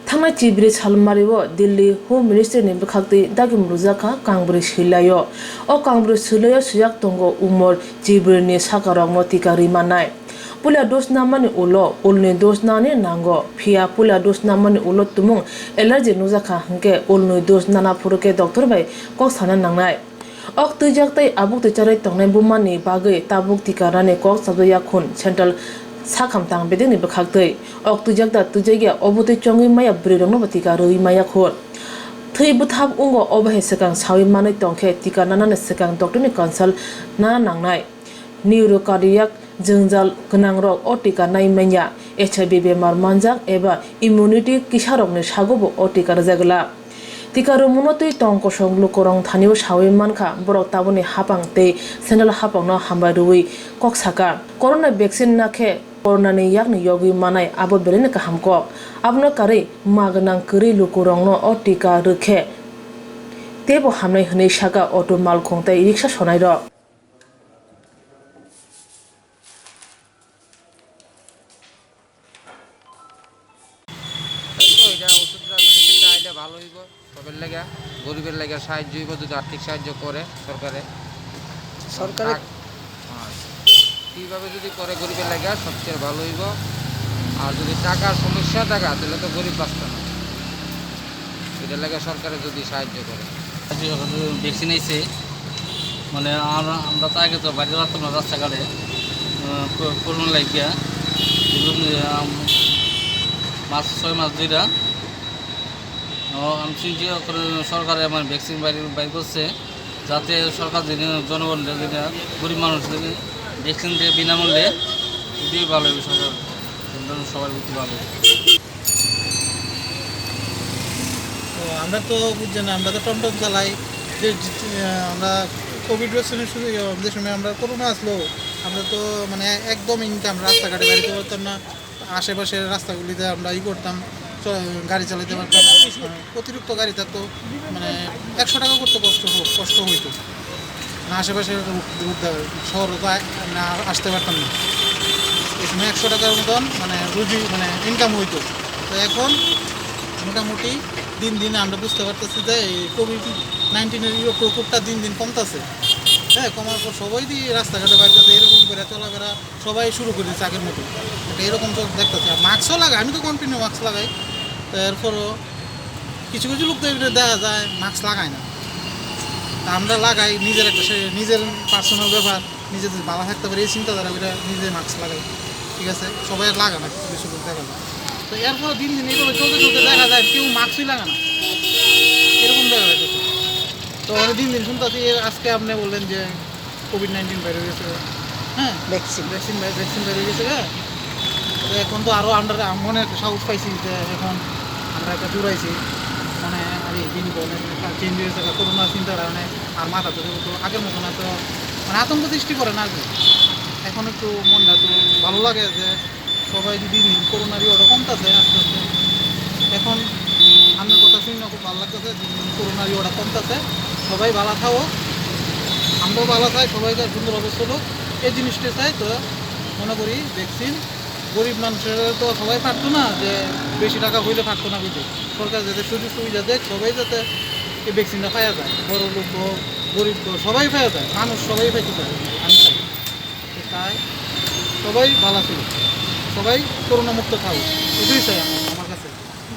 थांनाय चिब्रे सालमारिओ Delhi home minister नि बखाक्ति दागिम रुजाखा कांग्रे सिलायो ओ कांग्रे सिलायो सुयाक तंगो उमर चिब्रे नि साकारंग टिका रिमानाय पुला दोस नामानि उलो उलनि दोस नानि नांगो फिया पुला दोस नामानि उलो तुमुंग एलार्जी नुजाखा हंके उलनि दोस नाना फुरुके डॉक्टर बाय कक साना नांनाय ok tujak tai abuk tu charai tongnai bumani bagai tabuk tika rane kok sabya khun central sakham tang beding ni bakhaktei ok tujak da tujaiya obutui chongi maya brirong no tika roi maya khor thei buthap ungo obahe sekang sawi manai tongkhe tika nana ne sekang doctor ni consult na nangnai neurocardiac jengjal gnang rok o tika nai manya hiv bemar manjak eba immunity kisarok ni sagobo o tika rajagla tika rumunotui tongko songlu korong thanio sawi mankha borok taboni hapang tei senal hapang no hambai rui kok saka corona vaccine nakhe corona ni yakni yogi manai abo belene ka hamko abno kare magnang kri lukurong no o tika rukhe tebo hamnai hnei saka auto mal khongtai riksha sonai ro ভালো হইব সবের লাগা গরিবের লাগা সাহায্য হইব যদি আর্থিক সাহায্য করে সরকারে কিভাবে যদি করে গরিবের লাগা সবচেয়ে ভালো হইব আর যদি টাকার সমস্যা থাকা তাহলে তো গরিব বাঁচত না এটার লাগা সরকারে যদি সাহায্য করে ভ্যাকসিন আইছে মানে আমরা তো আগে তো বাড়িতে পারতাম না রাস্তাঘাটে করোনা লাগিয়া মাস 6 মাস ধরে আমি চিন্তা করে সরকারে আমার ভ্যাকসিন বাইর করছে যাতে সরকার জনগণ গরিব মানুষদের ভ্যাকসিন দিয়ে বিনামূল্যে খুবই ভালো হবে সবার প্রতি ভালো তো আমরা তো বুঝছেন আমরা তো টমটম চালাই যে আমরা কোভিড ভ্যাকসিনের শুধু যে সময় আমরা করোনা আসলো আমরা তো মানে একদম ইনকাম রাস্তাঘাটে বাড়িতে পারতাম না আশেপাশের রাস্তাগুলিতে আমরা করতাম গাড়ি চালাতে পারতাম অতিরিক্ত গাড়ি থাকতো মানে 100 টাকা করতে কষ্ট হইতো না আশেপাশের শহর না আসতে পারতাম না এই সময় 100 টাকার মতন মানে রুজি মানে ইনকাম হইতো তো এখন মোটামুটি দিন দিন আমরা বুঝতে পারতেছি যে এই কোভিড-19 প্রকোপটা দিন দিন কমতেছে হ্যাঁ কমার পর সবাই দিয়ে রাস্তাঘাটে বাড়িতে এরকম করে চলাফেরা সবাই শুরু করে দিচ্ছে আগের মতো এরকম তো দেখতেছি আর মাস্কও লাগাই আমি তো কন্টিনিউ মাস্ক লাগাই তো এরপরও কিছু কিছু লোক তো দেখা যায় মাস্ক লাগায় না তা আমরা লাগাই নিজের একটা নিজের পার্সোনাল ব্যাপার নিজে ভালো থাকতে পারে এই চিন্তাধারা করে নিজে মাস্ক লাগাই ঠিক আছে সবাই আর লাগা না কিছু কিছু লোক দেখা যায় তো এরপর দিন দিন এইভাবে চলতে চলতে দেখা যায় কেউ মাস্কই লাগা না এরকম দেখা যায় তো দিন দিন শুনতে আজকে আপনি বললেন যে কোভিড-19 বের হয়ে গেছে হ্যাঁ ভ্যাকসিন বের হয়ে গেছে হ্যাঁ তো এখন তো আরও আমরা মনে একটা সাহস পাইছি যে এখন আমরা একটা দৌড়াইছি মানে আর এই দিন চেঞ্জ হয়েছে করোনা চিন্তার কারণে আর মাথা তো আগের মতো না তো মানে আতঙ্ক সৃষ্টি করে না আর এখন একটু মনটা তো ভালো লাগে যে সবাই যদি করোনার ইয়েটা কমতেছে আস্তে আস্তে এখন আমার কথা শুনে খুব ভালো লাগতেছে করোনার ইয়েটা কমতেছে সবাই ভালো থাকো আমরাও ভালো চাই সবাইকে সুন্দরভাবে চলুক এই জিনিসটা চাই তো মনে করি ভ্যাকসিন গরিব মানুষের তো সবাই পারতো না যে বেশি টাকা হইলে পারতো না বুঝে সরকার যাতে সুযোগ সুবিধা দেখ সবাই যাতে এই ভ্যাকসিনটা পাওয়া যায় বড় লোক গরিব সবাই পাওয়া যায় মানুষ সবাই পাইতে পারে আমি চাই তাই সবাই ভালো ছিল সবাই করোনা মুক্ত থাকুক এটাই চাই